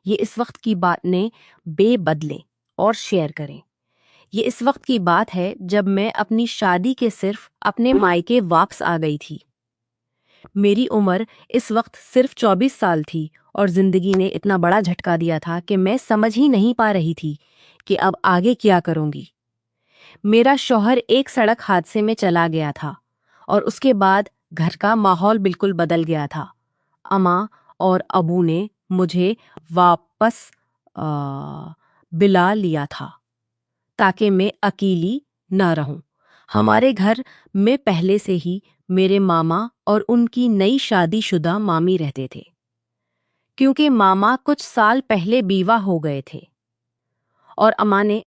ये इस वक्त की बात ने बेबदलें और शेयर करें। ये इस वक्त की बात है जब मैं अपनी शादी के सिर्फ अपने मायके वापस आ गई थी। मेरी उम्र इस वक्त सिर्फ 24 साल थी और जिंदगी ने इतना बड़ा झटका दिया था कि मैं समझ ही नहीं पा रही थी कि अब आगे क्या करूंगी। मेरा शौहर एक सड़क हादसे में चला गया था और उसके बाद घर का माहौल बिल्कुल बदल गया था। अम्मा और अबू ने मुझे वापस बिला लिया था ताकि मैं अकेली न रहूं। हमारे घर में पहले से ही मेरे मामा और उनकी नई शादीशुदा मामी रहते थे, क्योंकि मामा कुछ साल पहले बीवा हो गए थे और अम्मा ने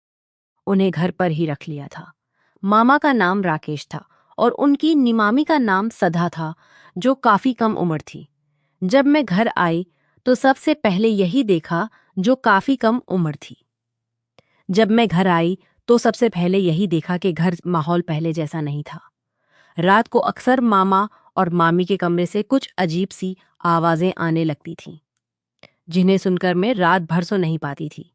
उन्हें घर पर ही रख लिया था। मामा का नाम राकेश था और उनकी निमामी का नाम सधा था, जो काफी कम उम्र थी। जब मैं घर आई तो सबसे पहले यही देखा, जो काफी कम उम्र थी। जब मैं घर आई तो सबसे पहले यही देखा कि घर माहौल पहले जैसा नहीं था। रात को अक्सर मामा और मामी के कमरे से कुछ अजीब सी आवाजें आने लगती थीं, जिन्हें सुनकर मैं रात भर सो नहीं पाती थी।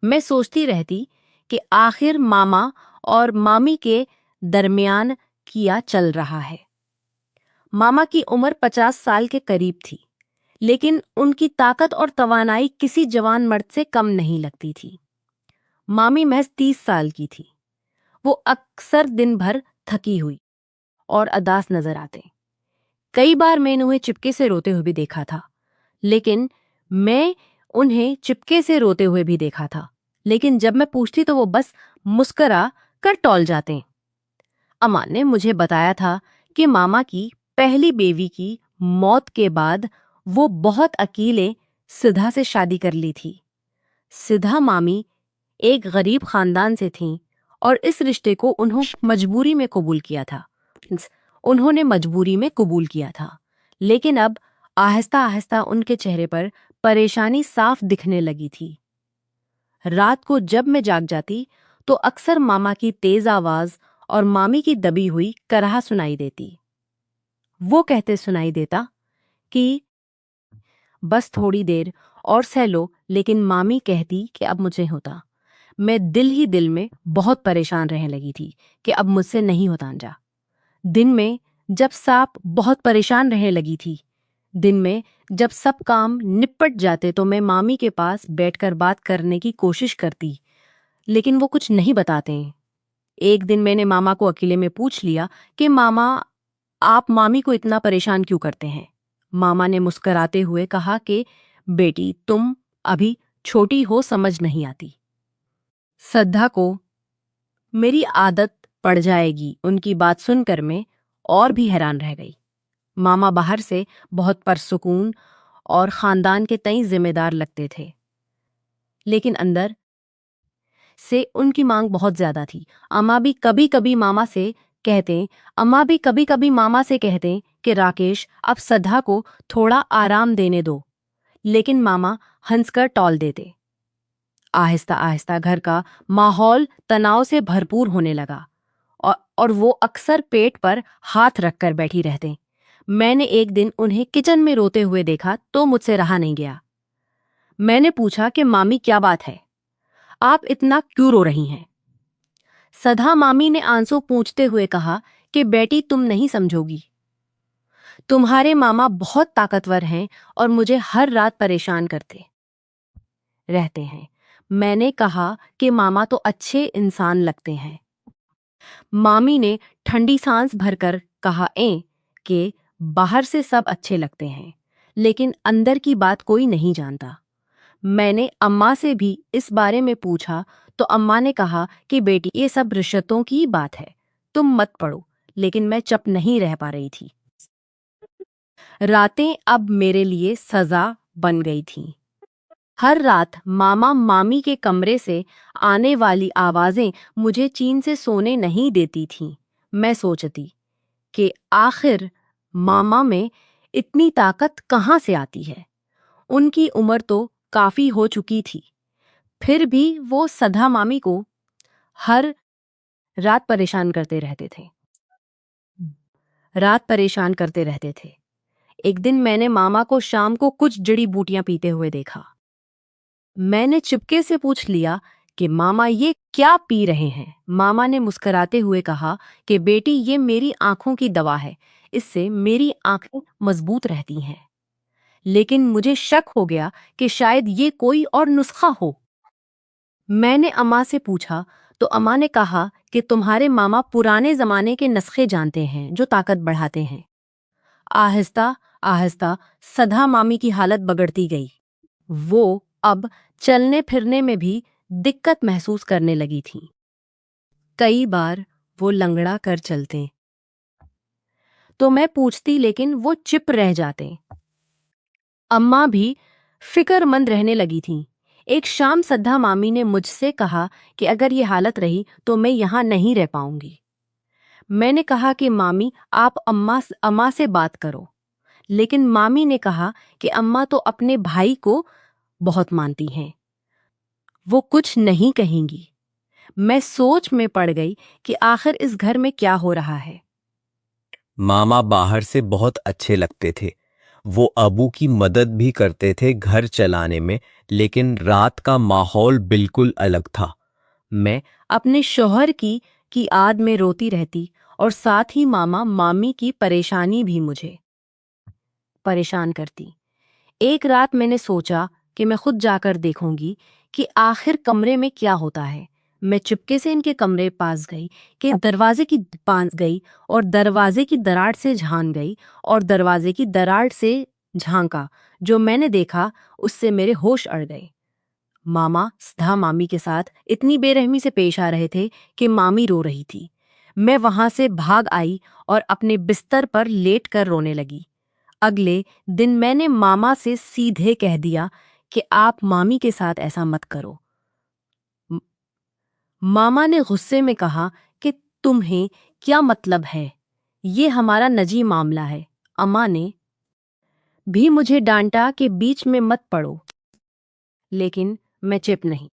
मैं सोचती रहती कि आखिर मामा और मामी के दरमियान क्या चल रहा है। मामा की उम्र 50 साल के करीब थी, लेकिन उनकी ताकत और तवानाई किसी जवान मर्द से कम नहीं लगती थी। मामी महज 30 साल की थी। वो अक्सर दिन भर थकी हुई और उदास नजर आते। कई बार मैंने उन्हें चिपके से रोते हुए भी देखा था, लेकिन मैं उन्हें चिपके से रोते हुए भी देखा था, लेकिन जब मैं पूछती तो वो बस मुस्करा कर टौल जाते। अम्मा ने मुझे बताया था कि मामा की पहली बेवी की मौत के बाद वो बहुत अकेले सिधा से शादी कर ली थी। सिधा मामी एक गरीब खानदान से थीं और इस रिश्ते को उन्होंने मजबूरी में कबूल किया था। लेकिन अब आहिस्ता आहिस्ता उनके चेहरे पर परेशानी साफ दिखने लगी थी। रात को जब मैं जाग जाती तो अक्सर मामा की तेज आवाज और मामी की दबी हुई कराह सुनाई देती। वो कहते सुनाई देता कि बस थोड़ी देर और सह लो, लेकिन मामी कहती कि अब मुझे होता। मैं दिल ही दिल में बहुत परेशान रहने लगी थी कि अब मुझसे नहीं होता जा। दिन में जब सांप बहुत परेशान रहने लगी थी, दिन में जब सब काम निपट जाते तो मैं मामी के पास बैठकर बात करने की कोशिश करती, लेकिन वो कुछ नहीं बताते हैं। एक दिन मैंने मामा को अकेले में पूछ लिया कि मामा, आप मामी को इतना परेशान क्यों करते हैं। मामा ने मुस्कुराते हुए कहा कि बेटी, तुम अभी छोटी हो, समझ नहीं आती। श्रद्धा को मेरी आदत पड़ जाएगी। उनकी बात सुनकर मैं और भी हैरान रह गई। मामा बाहर से बहुत परसुकून और खानदान के तई जिम्मेदार लगते थे, लेकिन अंदर से उनकी मांग बहुत ज्यादा थी। अम्मा भी कभी कभी मामा से कहते कि राकेश, अब सधा को थोड़ा आराम देने दो, लेकिन मामा हंसकर टौल देते। आहिस्ता आहिस्ता घर का माहौल तनाव से भरपूर होने लगा और वो अक्सर पेट पर हाथ रखकर बैठी रहते। मैंने एक दिन उन्हें किचन में रोते हुए देखा तो मुझसे रहा नहीं गया। मैंने पूछा कि मामी, क्या बात है, आप इतना क्यों रो रही हैं। सधा मामी ने आंसू पूंछते हुए कहा कि बेटी, तुम नहीं समझोगी। तुम्हारे मामा बहुत ताकतवर हैं और मुझे हर रात परेशान करते रहते हैं। मैंने कहा कि मामा तो अच्छे इंसान लगते हैं। मामी ने ठंडी सांस भरकर कहा कि बाहर से सब अच्छे लगते हैं, लेकिन अंदर की बात कोई नहीं जानता। मैंने अम्मा से भी इस बारे में पूछा तो अम्मा ने कहा कि बेटी, ये सब रिश्तों की बात है, तुम मत पढ़ो। लेकिन मैं चुप नहीं रह पा रही थी। रातें अब मेरे लिए सजा बन गई थीं। हर रात मामा मामी के कमरे से आने वाली आवाजें मुझे चैन से सोने नहीं देती थीं। मैं सोचती कि आखिर मामा में इतनी ताकत कहाँ से आती है। उनकी उम्र तो काफी हो चुकी थी, फिर भी वो सधा मामी को हर रात परेशान करते रहते थे। एक दिन मैंने मामा को शाम को कुछ जड़ी बूटियां पीते हुए देखा। मैंने चुपके से पूछ लिया कि मामा ये क्या पी रहे हैं। मामा ने मुस्कुराते हुए कहा कि बेटी ये मेरी आंखों की दवा है, इससे मेरी आंखें मजबूत रहती हैं। लेकिन मुझे शक हो गया कि शायद ये कोई और नुस्खा हो। मैंने अम्मा से पूछा तो अम्मा ने कहा कि तुम्हारे मामा पुराने जमाने के नुस्खे जानते हैं जो ताकत बढ़ाते हैं। आहिस्ता आहिस्ता सधा मामी की हालत बिगड़ती गई। वो अब चलने फिरने में भी दिक्कत महसूस करने लगी थी। कई बार वो लंगड़ा कर चलते तो मैं पूछती, लेकिन वो चुप रह जाते। अम्मा भी फिक्रमंद रहने लगी थीं। एक शाम सद्धा मामी ने मुझसे कहा कि अगर ये हालत रही तो मैं यहाँ नहीं रह पाऊंगी। मैंने कहा कि मामी आप अम्मा से बात करो, लेकिन मामी ने कहा कि अम्मा तो अपने भाई को बहुत मानती हैं, वो कुछ नहीं कहेंगी। मैं सोच में पड़ गई कि आखिर इस घर में क्या हो रहा है। मामा बाहर से बहुत अच्छे लगते थे। वो अबू की मदद भी करते थे घर चलाने में, लेकिन रात का माहौल बिल्कुल अलग था। मैं अपने शौहर की आद में रोती रहती और साथ ही मामा मामी की परेशानी भी मुझे परेशान करती। एक रात मैंने सोचा कि मैं खुद जाकर देखूंगी कि आखिर कमरे में क्या होता है। मैं चुपके से इनके कमरे पास गई कि दरवाजे की पास गई और दरवाजे की दरार से झांक गई और दरवाजे की दरार से झांका। जो मैंने देखा उससे मेरे होश अड़ गए। मामा सधा मामी के साथ इतनी बेरहमी से पेश आ रहे थे कि मामी रो रही थी। मैं वहां से भाग आई और अपने बिस्तर पर लेट कर रोने लगी। अगले दिन मैंने मामा से सीधे कह दिया कि आप मामी के साथ ऐसा मत करो। म- मामा ने गुस्से में कहा कि तुम्हें क्या मतलब है, ये हमारा निजी मामला है। अम्मा ने भी मुझे डांटा कि बीच में मत पड़ो, लेकिन मैं चुप नहीं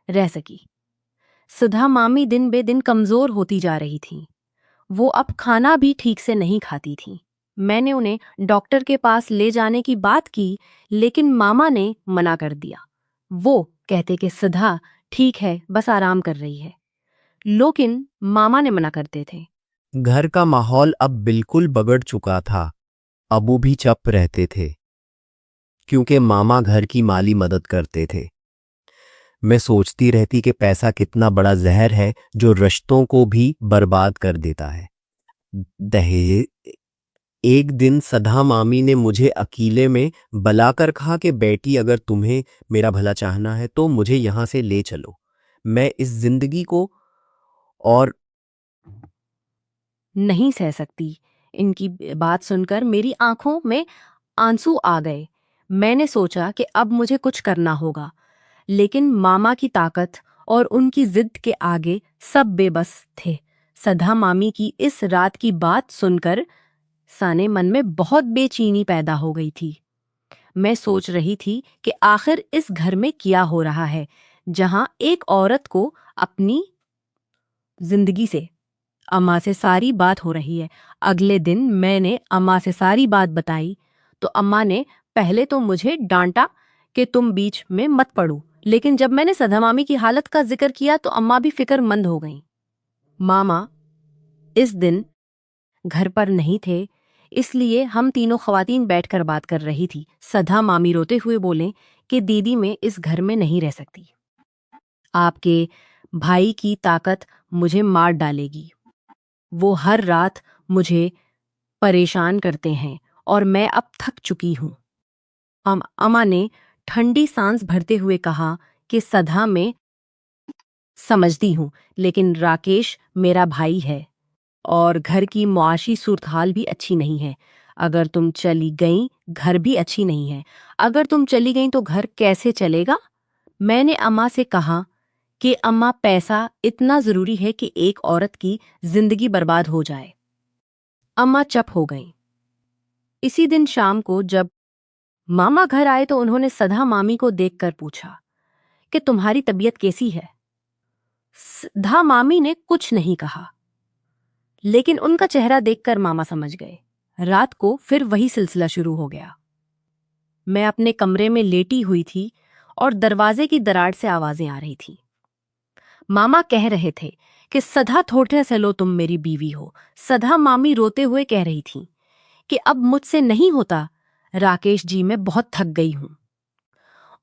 रह सकी। सुधा मामी दिन बे दिन कमजोर होती जा रही थी। वो अब खाना भी ठीक से नहीं खाती थी। मैंने उन्हें डॉक्टर के पास ले जाने की बात की, लेकिन मामा ने मना कर दिया। वो कहते कि सुधा ठीक है, बस आराम कर रही है। लेकिन मामा ने मना करते थे। घर का माहौल अब बिल्कुल बिगड़ चुका था। अबू भी चुप रहते थे क्योंकि मामा घर की माली मदद करते थे। मैं सोचती रहती कि पैसा कितना बड़ा जहर है जो रिश्तों को भी बर्बाद कर देता है। दहेज एक दिन सधा मामी ने मुझे अकेले में बुलाकर कहा कि बेटी अगर तुम्हें मेरा भला चाहना है तो मुझे यहाँ से ले चलो। मैं इस जिंदगी को और नहीं सह सकती। इनकी बात सुनकर मेरी आंखों में आंसू आ गए। मैंने सोचा कि अब मुझे कुछ करना होगा, लेकिन मामा की ताकत और उनकी जिद के आगे सब बेबस थे। सधा मामी की इस रात की बात सुनकर साने मन में बहुत बेचैनी पैदा हो गई थी। मैं सोच रही थी कि आखिर इस घर में क्या हो रहा है, जहां एक औरत को अपनी जिंदगी से अम्मा से सारी बात हो रही है। अगले दिन मैंने अम्मा से सारी बात बताई तो अम्मा ने पहले तो मुझे डांटा कि तुम बीच में मत पड़ो, लेकिन जब मैंने सधा मामी की हालत का जिक्र किया तो अम्मा भी फिक्रमंद हो गईं। मामा इस दिन घर पर नहीं थे, इसलिए हम तीनों खवातीन बैठकर बात कर रही थी। सधा मामी रोते हुए बोले कि दीदी मैं इस घर में नहीं रह सकती। आपके भाई की ताकत मुझे मार डालेगी। वो हर रात मुझे परेशान करते हैं और मैं अब थक चुकी हूँ। अम्मा ने ठंडी सांस भरते हुए कहा कि सधा मैं समझती हूँ, लेकिन राकेश मेरा भाई है और घर की मुआशी सूरत-हाल भी अच्छी नहीं है। अगर तुम चली गई, घर भी अच्छी नहीं है। अगर तुम चली गई तो घर कैसे चलेगा? मैंने अम्मा से कहा कि अम्मा पैसा इतना जरूरी है कि एक औरत की जिंदगी बर्बाद हो जाए। अम्मा चुप हो गईं। इसी दिन शाम को जब मामा घर आए तो उन्होंने सधा मामी को देखकर पूछा कि तुम्हारी तबीयत कैसी है। सधा मामी ने कुछ नहीं कहा, लेकिन उनका चेहरा देखकर मामा समझ गए। रात को फिर वही सिलसिला शुरू हो गया। मैं अपने कमरे में लेटी हुई थी और दरवाजे की दरार से आवाजें आ रही थी। मामा कह रहे थे कि सदा थोड़े से लो, तुम मेरी बीवी हो। सदा मामी रोते हुए कह रही थी कि अब मुझसे नहीं होता राकेश जी, मैं बहुत थक गई हूं।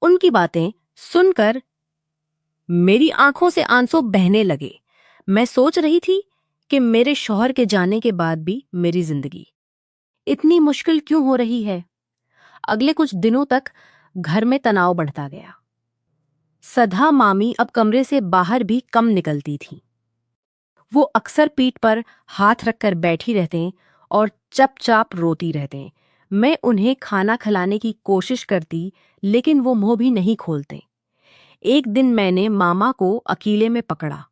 उनकी बातें सुनकर मेरी आंखों से आंसू बहने लगे। मैं सोच रही थी कि मेरे शौहर के जाने के बाद भी मेरी जिंदगी इतनी मुश्किल क्यों हो रही है। अगले कुछ दिनों तक घर में तनाव बढ़ता गया। सदा मामी अब कमरे से बाहर भी कम निकलती थी। वो अक्सर पीठ पर हाथ रखकर बैठी रहते और चुपचाप रोती रहते। मैं उन्हें खाना खिलाने की कोशिश करती, लेकिन वो मुंह भी नहीं खोलते। एक दिन मैंने मामा को अकेले में पकड़ा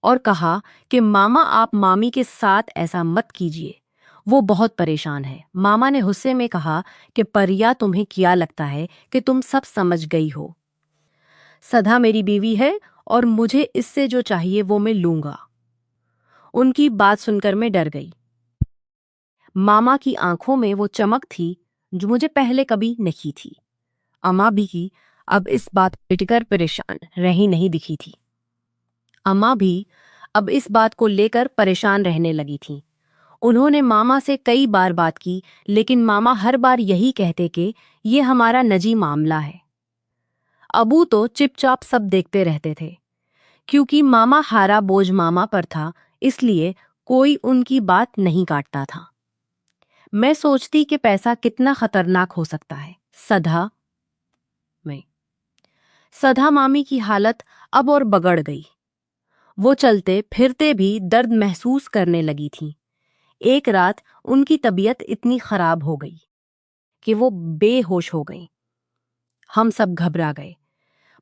और कहा कि मामा, आप मामी के साथ ऐसा मत कीजिए, वो बहुत परेशान है। मामा ने गुस्से में कहा कि परिया, तुम्हें क्या लगता है कि तुम सब समझ गई हो? सदा मेरी बीवी है और मुझे इससे जो चाहिए वो मैं लूंगा। उनकी बात सुनकर मैं डर गई। मामा की आंखों में वो चमक थी जो मुझे पहले कभी नहीं थी। अम्मा भी की अब इस बात को लेकर परेशान रही नहीं दिखी थी। अम्मा भी अब इस बात को लेकर परेशान रहने लगी थी। उन्होंने मामा से कई बार बात की, लेकिन मामा हर बार यही कहते कि ये हमारा निजी मामला है। अबू तो चुपचाप सब देखते रहते थे। क्योंकि मामा हारा बोझ मामा पर था, इसलिए कोई उनकी बात नहीं काटता था। मैं सोचती कि पैसा कितना खतरनाक हो सकता है। में सदा मामी की हालत अब और बगड़ गई। वो चलते फिरते भी दर्द महसूस करने लगी थी। एक रात उनकी तबीयत इतनी खराब हो गई कि वो बेहोश हो गई। हम सब घबरा गए।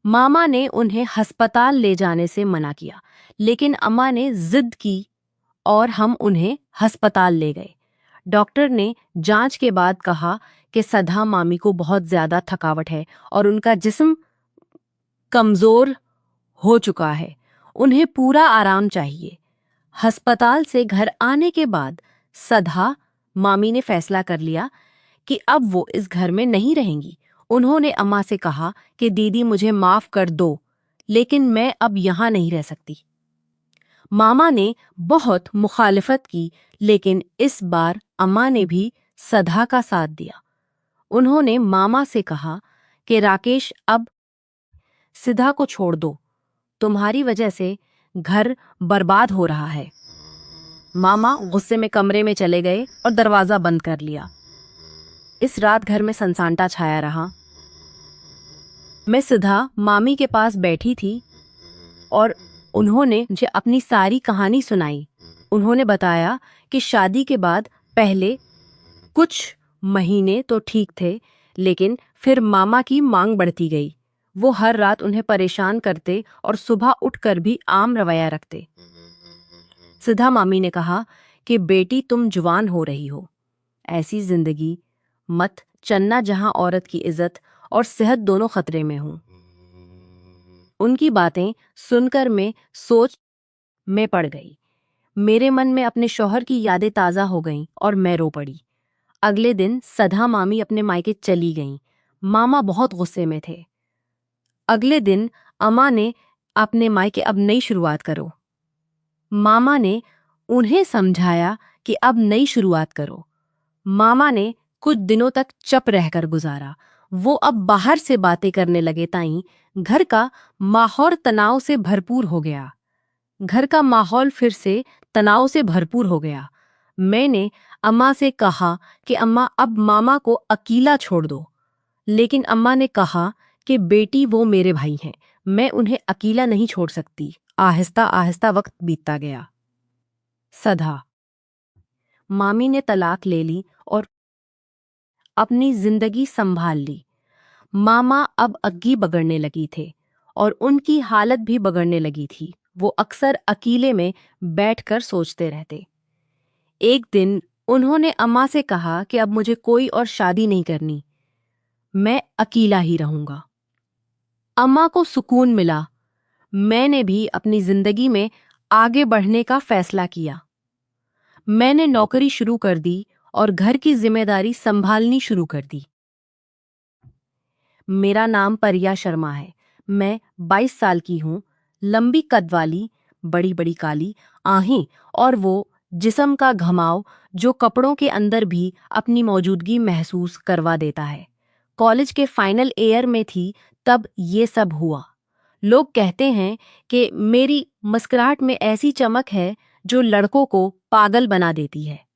मामा ने उन्हें अस्पताल ले जाने से मना किया, लेकिन अम्मा ने जिद की और हम उन्हें अस्पताल ले गए। डॉक्टर ने जांच के बाद कहा कि सदा मामी को बहुत ज्यादा थकावट है और उनका जिस्म कमजोर हो चुका है। उन्हें पूरा आराम चाहिए। अस्पताल से घर आने के बाद सदा मामी ने फैसला कर लिया कि अब वो इस घर में नहीं रहेंगी। उन्होंने अम्मा से कहा कि दीदी, मुझे माफ कर दो, लेकिन मैं अब यहाँ नहीं रह सकती। मामा ने बहुत मुखालिफत की, लेकिन इस बार अम्मा ने भी सदा का साथ दिया। उन्होंने मामा से कहा कि राकेश, अब सिधा को छोड़ दो, तुम्हारी वजह से घर बर्बाद हो रहा है। मामा गुस्से में कमरे में चले गए और दरवाजा बंद कर लिया। इस रात घर में सनसनाटा छाया रहा। मैं सिधा मामी के पास बैठी थी और उन्होंने मुझे अपनी सारी कहानी सुनाई। उन्होंने बताया कि शादी के बाद पहले कुछ महीने तो ठीक थे, लेकिन फिर मामा की मांग बढ़ती गई। वो हर रात उन्हें परेशान करते और सुबह उठकर भी आम रवैया रखते। सिधा मामी ने कहा कि बेटी, तुम जवान हो रही हो, ऐसी जिंदगी मत चन्ना जहां औरत की इज्जत और सेहत दोनों खतरे में हों। उनकी बातें सुनकर मैं सोच में पड़ गई। मेरे मन में अपने शौहर की यादें ताज़ा हो गईं और मैं रो पड़ी। अगले दिन सदा मामी अपने मायके चली गईं। मामा बहुत गुस्से में थे। अगले दिन अम्मा ने अपने मायके अब नई शुरुआत करो। मामा ने उन्हें समझाया कि अब नई शुरुआत करो। मामा ने कुछ दिनों तक चुप रहकर गुजारा। वो अब बाहर से बातें करने लगे ताई घर का माहौल तनाव से भरपूर हो गया। घर का माहौल फिर से तनाव से भरपूर हो गया। मैंने अम्मा से कहा कि अम्मा, अब मामा को अकेला छोड़ दो, लेकिन अम्मा ने कहा कि बेटी, वो मेरे भाई हैं, मैं उन्हें अकेला नहीं छोड़ सकती। आहिस्ता आहिस्ता वक्त बीतता गया। सदा मामी ने तलाक ले ली और अपनी जिंदगी संभाल ली। मामा अब अग्गी बगड़ने लगी थे और उनकी हालत भी बगड़ने लगी थी। वो अक्सर अकेले में बैठकर सोचते रहते। एक दिन उन्होंने अम्मा से कहा कि अब मुझे कोई और शादी नहीं करनी, मैं अकेला ही रहूंगा। अम्मा को सुकून मिला। मैंने भी अपनी जिंदगी में आगे बढ़ने का फैसला किया। मैंने नौकरी शुरू कर दी और घर की जिम्मेदारी संभालनी शुरू कर दी। मेरा नाम परिया शर्मा है। मैं 22 साल की हूँ। लंबी कद वाली, बड़ी बड़ी काली आंखें और वो जिस्म का घमाव जो कपड़ों के अंदर भी अपनी मौजूदगी महसूस करवा देता है। कॉलेज के फाइनल ईयर में थी तब ये सब हुआ। लोग कहते हैं कि मेरी मुस्कुराहट में ऐसी चमक है जो लड़कों को पागल बना देती है,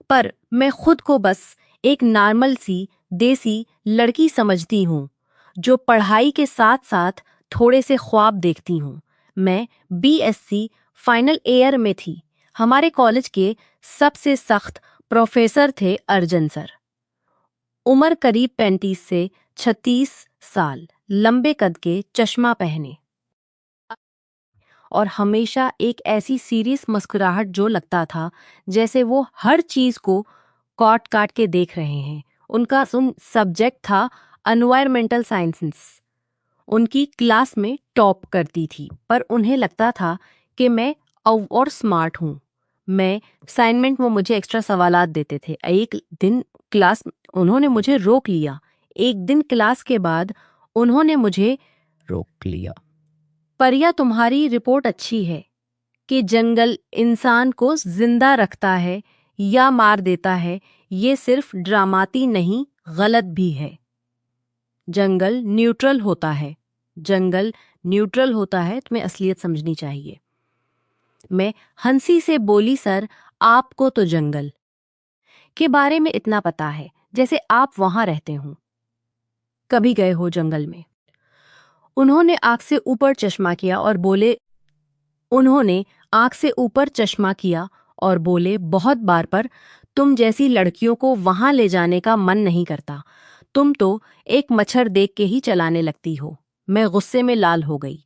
पर मैं खुद को बस एक नॉर्मल सी देसी लड़की समझती हूँ जो पढ़ाई के साथ साथ थोड़े से ख्वाब देखती हूँ। मैं बीएससी फाइनल ईयर में थी। हमारे कॉलेज के सबसे सख्त प्रोफेसर थे अर्जन सर। उम्र करीब 35 से 36 साल, लंबे कद के, चश्मा पहने और हमेशा एक ऐसी सीरियस मुस्कुराहट जो लगता था जैसे वो हर चीज को काट काट के देख रहे हैं। उनका सब्जेक्ट था एनवायरमेंटल साइंसेस। उनकी क्लास में टॉप करती थी, पर उन्हें लगता था कि मैं और स्मार्ट हूँ। मैं असाइनमेंट में मुझे एक्स्ट्रा सवालात देते थे। एक दिन क्लास उन्होंने मुझे रोक लिया। एक दिन क्लास के बाद उन्होंने मुझे रोक लिया। परिया, तुम्हारी रिपोर्ट अच्छी है कि जंगल इंसान को जिंदा रखता है या मार देता है, ये सिर्फ ड्रामाती नहीं, गलत भी है। जंगल न्यूट्रल होता है। जंगल न्यूट्रल होता है, तुम्हें असलियत समझनी चाहिए। मैं हंसी से बोली, सर आपको तो जंगल के बारे में इतना पता है जैसे आप वहां रहते हो। कभी गए हो जंगल में? उन्होंने आंख से ऊपर चश्मा किया और बोले बहुत बार, पर तुम जैसी लड़कियों को वहां ले जाने का मन नहीं करता। तुम तो एक मच्छर देख के ही चलाने लगती हो। मैं गुस्से में लाल हो गई।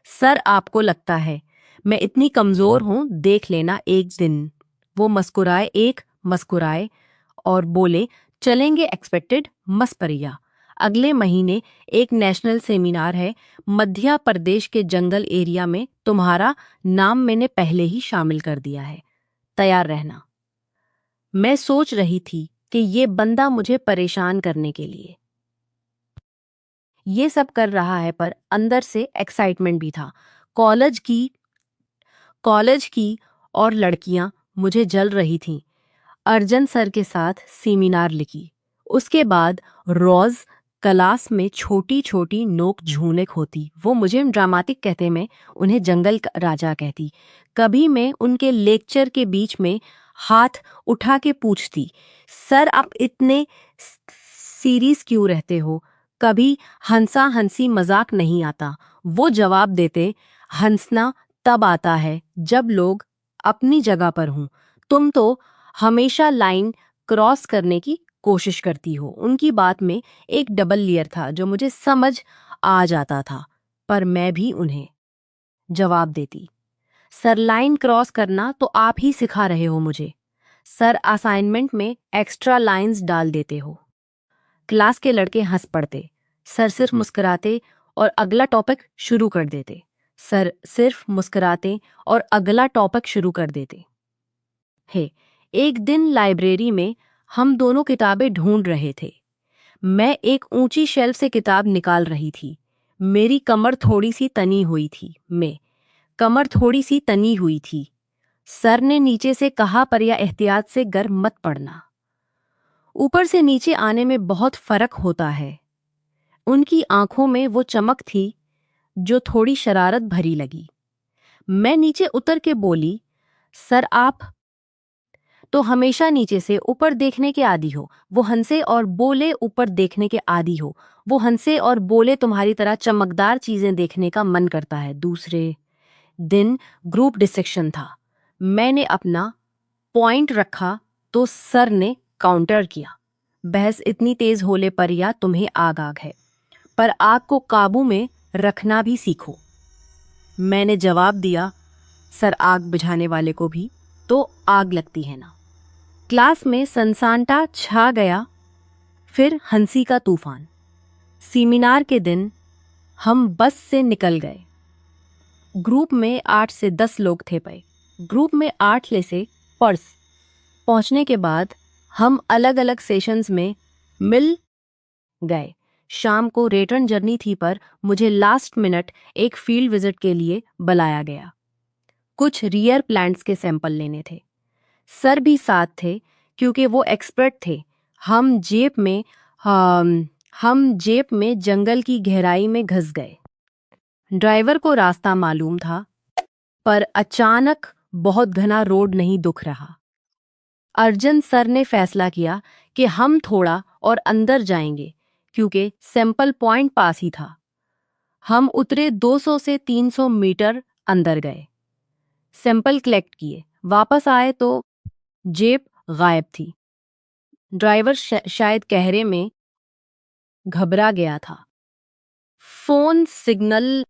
सर आपको लगता है मैं इतनी कमजोर हूं? देख लेना एक दिन। वो मुस्कुराए और बोले, चलेंगे एक्सपेक्टेड मस्परिया। अगले महीने एक नेशनल सेमिनार है मध्य प्रदेश के जंगल एरिया में। तुम्हारा नाम मैंने पहले ही शामिल कर दिया है, तैयार रहना। मैं सोच रही थी कि ये बंदा मुझे परेशान करने के लिए ये सब कर रहा है, पर अंदर से एक्साइटमेंट भी था। कॉलेज की और लड़कियां मुझे जल रही थीं। अर्जन सर के साथ सेमिनार लिखी। उसके बाद रोज क्लास में छोटी छोटी नोक झोंक होती। वो मुझे ड्रामाटिक कहते, मैं उन्हें जंगल का राजा कहती। कभी मैं उनके लेक्चर के बीच में हाथ उठा के पूछती, सर आप इतने सीरियस क्यों रहते हो? कभी हंसा हंसी मजाक नहीं आता? वो जवाब देते, हंसना तब आता है जब लोग अपनी जगह पर हों। तुम तो हमेशा लाइन क्रॉस करने की कोशिश करती हो। उनकी बात में एक डबल लेयर था जो मुझे समझ आ जाता था, पर मैं भी उन्हें जवाब देती, सर लाइन क्रॉस करना तो आप ही सिखा रहे हो मुझे। सर असाइनमेंट में एक्स्ट्रा लाइंस डाल देते हो। क्लास के लड़के हंस पड़ते। सर सिर्फ मुस्कुराते और अगला टॉपिक शुरू कर देते। हे, एक दिन लाइब्रेरी में हम दोनों किताबें ढूंढ रहे थे। मैं एक ऊंची शेल्फ से किताब निकाल रही थी। मेरी कमर थोड़ी सी तनी हुई थी। सर ने नीचे से कहा, परिया एहतियात से गर मत पड़ना, ऊपर से नीचे आने में बहुत फर्क होता है। उनकी आंखों में वो चमक थी जो थोड़ी शरारत भरी लगी। मैं नीचे उतर के बोली, सर आप तो हमेशा नीचे से ऊपर देखने के आदी हो। वो हंसे और बोले, ऊपर देखने के आदी हो। वो हंसे और बोले, तुम्हारी तरह चमकदार चीजें देखने का मन करता है। दूसरे दिन ग्रुप डिस्कशन था। मैंने अपना पॉइंट रखा तो सर ने काउंटर किया, बहस इतनी तेज होले पर या तुम्हें आग है, पर आग को काबू में रखना भी सीखो। मैंने जवाब दिया, सर आग बुझाने वाले को भी तो आग लगती है ना। क्लास में सनसनाटा छा गया, फिर हंसी का तूफान। सेमिनार के दिन हम बस से निकल गए। ग्रुप में 8 से 10 लोग थे पे। ग्रुप में 8 ले से पर्स पहुंचने के बाद हम अलग अलग सेशंस में मिल गए। शाम को रिटर्न जर्नी थी पर मुझे लास्ट मिनट एक फील्ड विजिट के लिए बुलाया गया। कुछ रियर प्लांट्स के सैंपल लेने थे। सर भी साथ थे क्योंकि वो एक्सपर्ट थे। हम जेप में जंगल की गहराई में घुस गए। ड्राइवर को रास्ता मालूम था, पर अचानक बहुत घना रोड नहीं दिख रहा। अर्जुन सर ने फैसला किया कि हम थोड़ा और अंदर जाएंगे क्योंकि सैंपल पॉइंट पास ही था। हम उतरे 200 से 300 मीटर अंदर गए, सैंपल कलेक्ट किए, वापस आए तो जेब गायब थी। ड्राइवर शायद कहरे में घबरा गया था। Phone signal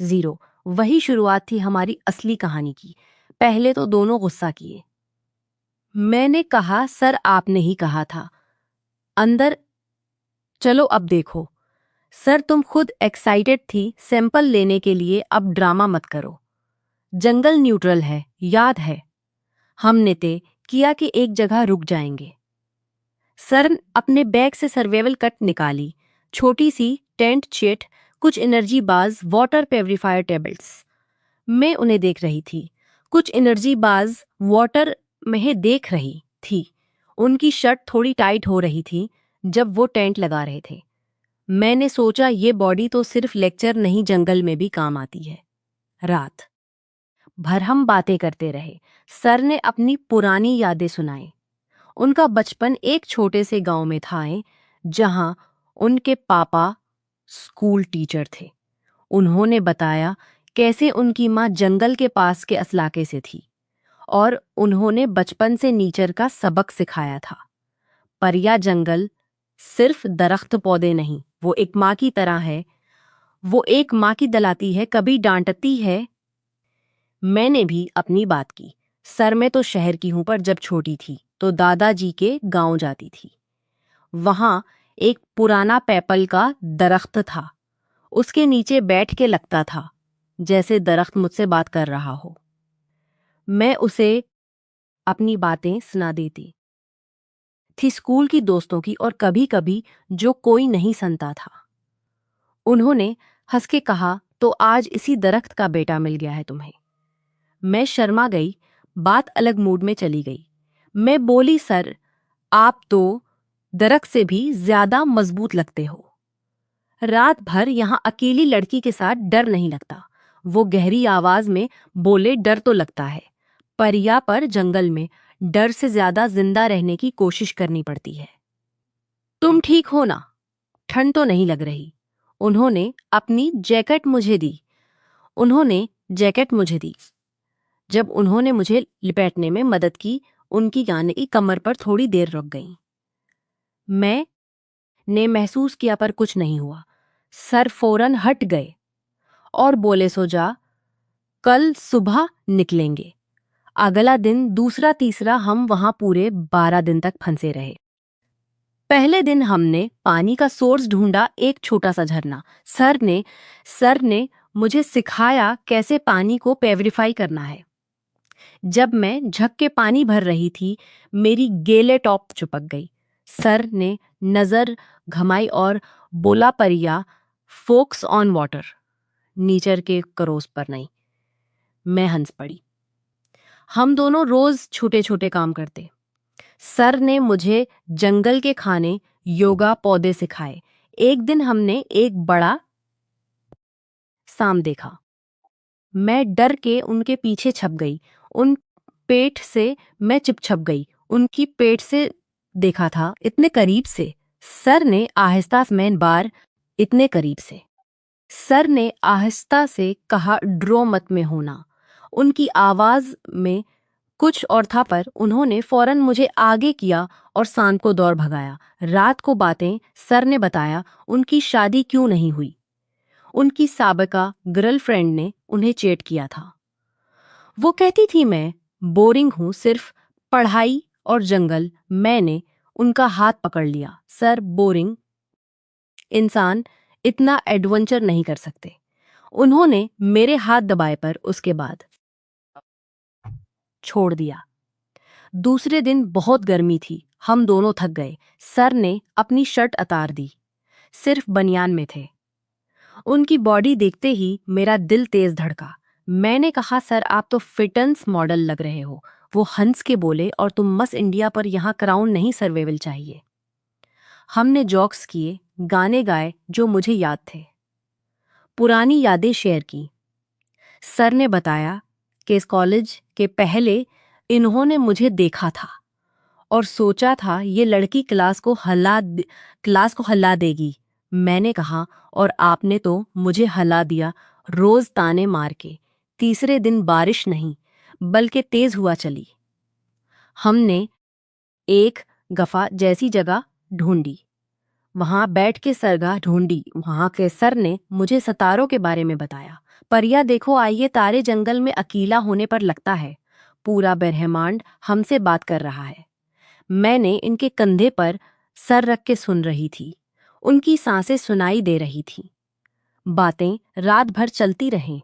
zero. वही शुरुआत थी हमारी असली कहानी की। पहले तो दोनों गुस्सा किए। मैंने कहा, सर आपने ही कहा था अंदर, चलो अब देखो। सर तुम खुद एक्साइटेड थी सैंपल लेने के लिए, अब ड्रामा मत करो। जंगल न्यूट्रल है, याद है। हमने तय किया कि एक जगह रुक जाएंगे। सर अपने बैग से सर्वाइवल कट निकाली, छोटी सी टेंट चिट, कुछ एनर्जी बाज, वाटर प्योरीफायर टेबल्स। मैं उन्हें देख रही थी। कुछ एनर्जी बाज वाटर में देख रही थी। उनकी शर्ट थोड़ी टाइट हो रही थी जब वो टेंट लगा रहे थे। मैंने सोचा ये बॉडी तो सिर्फ लेक्चर नहीं, जंगल में भी काम आती है। रात भर हम बातें करते रहे। सर ने अपनी पुरानी यादें सुनाई। उनका बचपन एक छोटे से गांव में था, जहां उनके पापा स्कूल टीचर थे। उन्होंने बताया कैसे उनकी माँ जंगल के पास के इलाके से थी और उन्होंने बचपन से नेचर का सबक सिखाया था। पर यह जंगल सिर्फ दरख्त पौधे नहीं, वो एक माँ की तरह है। वो एक माँ की दलाती है, कभी डांटती है। मैंने भी अपनी बात की। सर मैं तो शहर की हूं, पर जब छोटी थी तो दादाजी के गांव जाती थी। वहां एक पुराना पीपल का दरख्त था। उसके नीचे बैठ के लगता था जैसे दरख्त मुझसे बात कर रहा हो। मैं उसे अपनी बातें सुना देती थी, स्कूल की, दोस्तों की, और कभी कभी जो कोई नहीं सुनता था। उन्होंने हंस के कहा, तो आज इसी दरख्त का बेटा मिल गया है तुम्हें। मैं शर्मा गई, बात अलग मूड में चली गई। मैं बोली, सर आप तो दरख्त से भी ज्यादा मजबूत लगते हो। रात भर यहां अकेली लड़की के साथ डर नहीं लगता। वो गहरी आवाज में बोले, डर तो लगता है, पर या पर जंगल में डर से ज्यादा जिंदा रहने की कोशिश करनी पड़ती है। तुम ठीक हो ना? ठंड तो नहीं लग रही? उन्होंने अपनी जैकेट मुझे दी। उन्होंने जैकेट मुझे दी। जब उन्होंने मुझे लिपेटने में मदद की, उनकी यानी की कमर पर थोड़ी देर रुक गई। मैं ने महसूस किया पर कुछ नहीं हुआ। सर फौरन हट गए और बोले, सो जा, कल सुबह निकलेंगे। अगला दिन, दूसरा, तीसरा, हम वहां पूरे 12 दिन तक फंसे रहे। पहले दिन हमने पानी का सोर्स ढूंढा, एक छोटा सा झरना। सर ने मुझे सिखाया कैसे पानी को प्योरीफाई करना है। जब मैं झक के पानी भर रही थी, मेरी गेले टॉप चिपक गई। सर ने नजर घमाई और बोला, परिया, फोक्स ऑन वाटर, नीचर के करोस पर नहीं। मैं हंस पड़ी। हम दोनों रोज छोटे छोटे काम करते। सर ने मुझे जंगल के खाने, योगा, पौधे सिखाए। एक दिन हमने एक बड़ा सांप देखा। मैं डर के उनके पीछे छप गई। उन पेट से मैं छिप गई। उनकी पेट से देखा था, इतने करीब से। सर ने आहिस्ता में बार, इतने करीब से। सर ने आहिस्ता से कहा, ड्रो मत में होना। उनकी आवाज में कुछ और था, पर उन्होंने फौरन मुझे आगे किया और सांप को दौड़ भगाया। रात को बातें। सर ने बताया उनकी शादी क्यों नहीं हुई। उनकी साबिका गर्लफ्रेंड ने उन्हें चेट किया था। वो कहती थी मैं बोरिंग हूं, सिर्फ पढ़ाई और जंगल। मैंने उनका हाथ पकड़ लिया। सर, बोरिंग इंसान इतना एडवेंचर नहीं कर सकते। उन्होंने मेरे हाथ दबाए, पर उसके बाद छोड़ दिया। दूसरे दिन बहुत गर्मी थी, हम दोनों थक गए। सर ने अपनी शर्ट उतार दी। सिर्फ बनियान में थे। उनकी बॉडी देखते ही मेरा दिल तेज धड़का। मैंने कहा, सर आप तो फिटनेस मॉडल लग रहे हो। वो हंस के बोले, और तुम मस इंडिया पर यहाँ क्राउन नहीं सर्वाइवल चाहिए। हमने जोक्स किए, गाने गाए जो मुझे याद थे, पुरानी यादें शेयर की। सर ने बताया कि इस कॉलेज के पहले इन्होंने मुझे देखा था और सोचा था ये लड़की क्लास को हल्ला देगी। मैंने कहा, और आपने तो मुझे हल्ला दिया, रोज ताने मार के। तीसरे दिन बारिश नहीं बल्कि तेज हुआ चली। हमने एक गफा जैसी जगह ढूंढी, वहां बैठ के सरगाह ढूंढी। वहां के सर ने मुझे सितारों के बारे में बताया। परिया देखो, आइए, तारे जंगल में अकेला होने पर लगता है पूरा ब्रह्मांड हमसे बात कर रहा है। मैंने इनके कंधे पर सर रख के सुन रही थी। उनकी सांसें सुनाई दे रही थीं। बातें रात भर चलती रहें,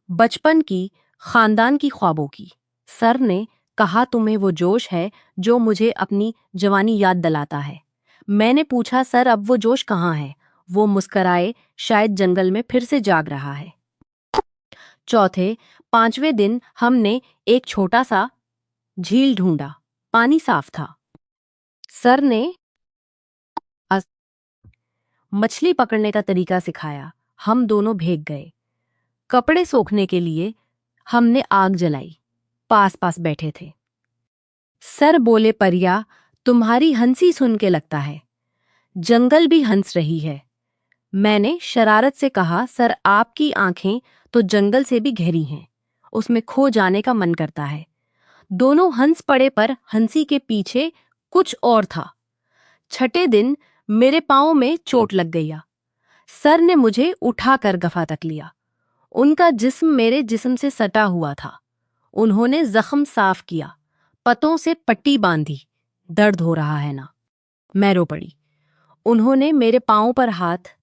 बचपन की, खानदान की, ख्वाबों की। सर ने कहा, तुम्हें वो जोश है जो मुझे अपनी जवानी याद दिलाता है। मैंने पूछा, सर अब वो जोश कहाँ है? वो मुस्कराए, शायद जंगल में फिर से जाग रहा है। चौथे पांचवें दिन हमने एक छोटा सा झील ढूंढा। पानी साफ था। सर ने मछली पकड़ने का तरीका सिखाया। हम दोनों भीग गए। कपड़े सूखने के लिए हमने आग जलाई, पास पास बैठे थे। सर बोले, परिया तुम्हारी हंसी सुन के लगता है जंगल भी हंस रही है। मैंने शरारत से कहा, सर आपकी आंखें तो जंगल से भी गहरी हैं, उसमें खो जाने का मन करता है। दोनों हंस पड़े, पर हंसी के पीछे कुछ और था। छठे दिन मेरे पाँव में चोट लग गई। सर ने मुझे उठाकर गफा तक लिया। उनका जिस्म मेरे जिस्म से सटा हुआ था। उन्होंने जख्म साफ किया, पतों से पट्टी बांधी। दर्द हो रहा है ना? मैं रो पड़ी। उन्होंने मेरे पाँव पर हाथ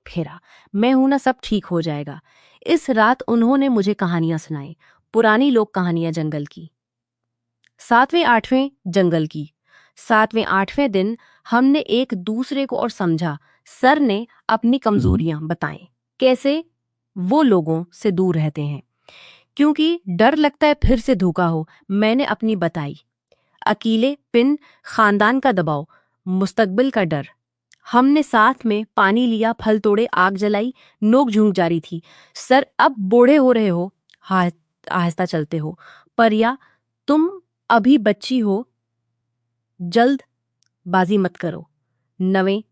फेरा। मैं हूं ना, सब ठीक हो जाएगा। इस रात उन्होंने मुझे कहानियां सुनाई, पुरानी लोक कहानियां जंगल की। सातवें आठवें जंगल की। सातवें आठवें दिन हमने एक दूसरे को और समझा। सर ने अपनी कमजोरियां बताएं, कैसे वो लोगों से दूर रहते हैं क्योंकि डर लगता है फिर से धोखा हो। मैंने अपनी बताई, अकेले पिन, खानदान का दबाव, मुस्तकबिल का डर। हमने साथ में पानी लिया, फल तोड़े, आग जलाई, नोक झोंक जारी थी। सर अब बूढ़े हो रहे हो, आहिस्ता चलते हो। परिया तुम अभी बच्ची हो, जल्द बाजी मत करो। नवें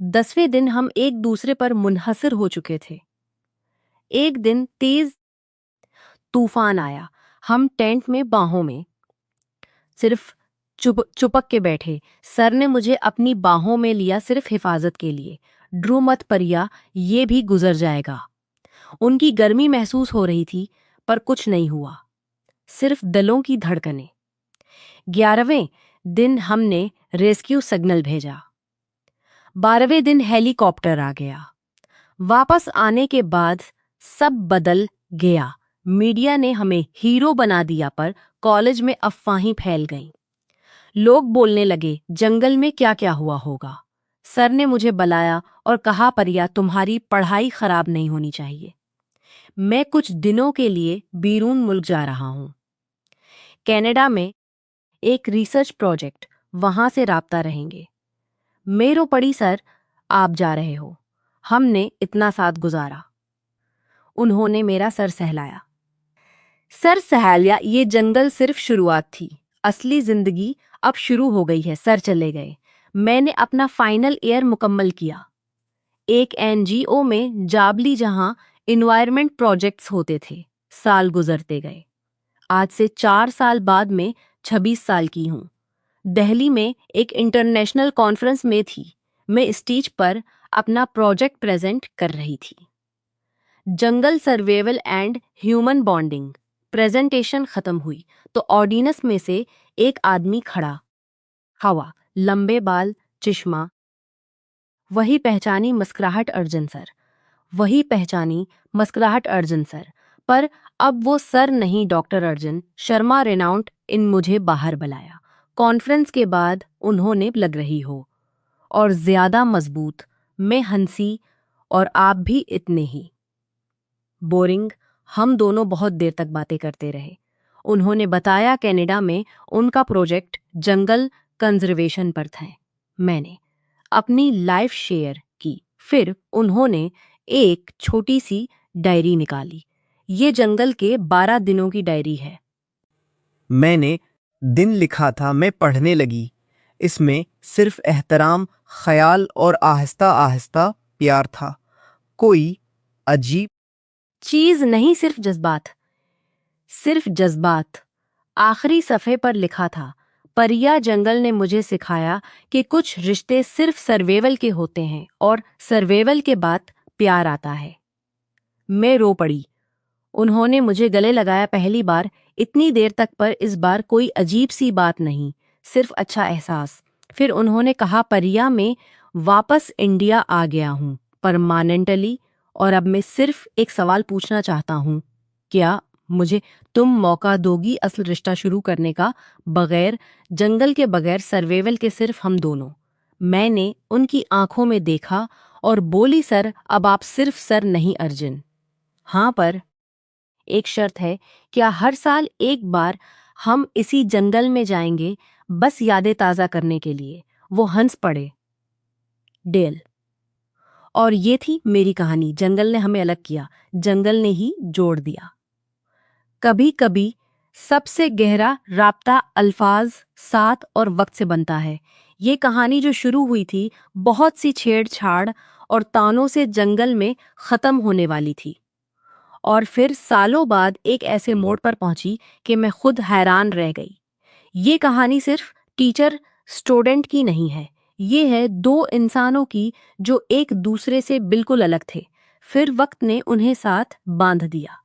10वें दिन हम एक दूसरे पर मुनहसर हो चुके थे। एक दिन तेज तूफान आया। हम टेंट में बाहों में सिर्फ चुपक के बैठे। सर ने मुझे अपनी बाहों में लिया, सिर्फ हिफाजत के लिए। ड्रो मत परिया, ये भी गुजर जाएगा। उनकी गर्मी महसूस हो रही थी, पर कुछ नहीं हुआ, सिर्फ दिलों की धड़कनें। 11वें दिन हमने रेस्क्यू सिग्नल भेजा। 12वें दिन हेलीकॉप्टर आ गया। वापस आने के बाद सब बदल गया। मीडिया ने हमें हीरो बना दिया, पर कॉलेज में अफवाहें फैल गईं। लोग बोलने लगे, जंगल में क्या क्या हुआ होगा। सर ने मुझे बुलाया और कहा, परिया तुम्हारी पढ़ाई खराब नहीं होनी चाहिए। मैं कुछ दिनों के लिए बैरून मुल्क जा रहा हूं, कनाडा में एक रिसर्च प्रोजेक्ट, वहां से राब्ता रहेंगे। मेरो पड़ी, सर आप जा रहे हो, हमने इतना साथ गुजारा। उन्होंने मेरा सर सहलाया। सर सहलाया, ये जंगल सिर्फ शुरुआत थी, असली जिंदगी अब शुरू हो गई है। सर चले गए। मैंने अपना फाइनल ईयर मुकम्मल किया, एक एनजीओ में जाबली, जहां इन्वायरमेंट प्रोजेक्ट्स होते थे। साल गुजरते गए। आज से 4 साल बाद मैं 26 साल की हूँ। दिल्ली में एक इंटरनेशनल कॉन्फ्रेंस में थी। मैं स्टेज पर अपना प्रोजेक्ट प्रेजेंट कर रही थी, jungle survival and human bonding. Presentation खत्म हुई तो ऑडियंस में से एक आदमी खड़ा हवा, लंबे बाल, चश्मा। वही पहचानी मुस्कुराहट अर्जुन सर, वही पहचानी मुस्कुराहट अर्जुन सर। पर अब वो सर नहीं, डॉक्टर अर्जुन शर्मा रेनाउंट इन मुझे बाहर बुलाया। कॉन्फ्रेंस के बाद उन्होंने लग रही हो और ज्यादा मजबूत। मैं हंसी और आप भी इतने ही। बोरिंग। हम दोनों बहुत देर तक बातें करते रहे। उन्होंने बताया कनाडा में उनका प्रोजेक्ट जंगल कंजर्वेशन पर था। मैंने अपनी लाइफ शेयर की। फिर उन्होंने एक छोटी सी डायरी निकाली। ये जंगल के 12 दिनों की डायरी है। मैंने दिन लिखा था, मैं पढ़ने लगी। इसमें सिर्फ एहतराम, ख्याल और आहिस्ता आहिस्ता प्यार था। कोई अजीब चीज नहीं, सिर्फ जज्बात। सिर्फ जज्बात। आखिरी सफ़े पर लिखा था, परिया जंगल ने मुझे सिखाया कि कुछ रिश्ते सिर्फ सर्वाइवल के होते हैं और सर्वाइवल के बाद प्यार आता है। मैं रो पड़ी। उन्होंने मुझे गले लगाया पहली बार इतनी देर तक, पर इस बार कोई अजीब सी बात नहीं, सिर्फ अच्छा एहसास। फिर उन्होंने कहा, परिया मैं वापस इंडिया आ गया हूँ परमानेंटली, और अब मैं सिर्फ एक सवाल पूछना चाहता हूँ, क्या मुझे तुम मौका दोगी असल रिश्ता शुरू करने का, बगैर जंगल के, बगैर सर्वाइवल के, सिर्फ हम दोनों। मैंने उनकी आंखों में देखा और बोली, सर अब आप सिर्फ सर नहीं अर्जुन। हाँ, पर एक शर्त है। क्या हर साल एक बार हम इसी जंगल में जाएंगे, बस यादें ताज़ा करने के लिए। वो हंस पड़े। डेल। और ये थी मेरी कहानी। जंगल ने हमें अलग किया, जंगल ने ही जोड़ दिया। कभी कभी सबसे गहरा राब्ता अल्फाज, साथ और वक्त से बनता है। ये कहानी जो शुरू हुई थी बहुत सी छेड़छाड़ और तानों से जंगल में ख़त्म होने वाली थी, और फिर सालों बाद एक ऐसे मोड़ पर पहुंची कि मैं खुद हैरान रह गई। ये कहानी सिर्फ टीचर स्टूडेंट की नहीं है, ये है दो इंसानों की जो एक दूसरे से बिल्कुल अलग थे, फिर वक्त ने उन्हें साथ बांध दिया।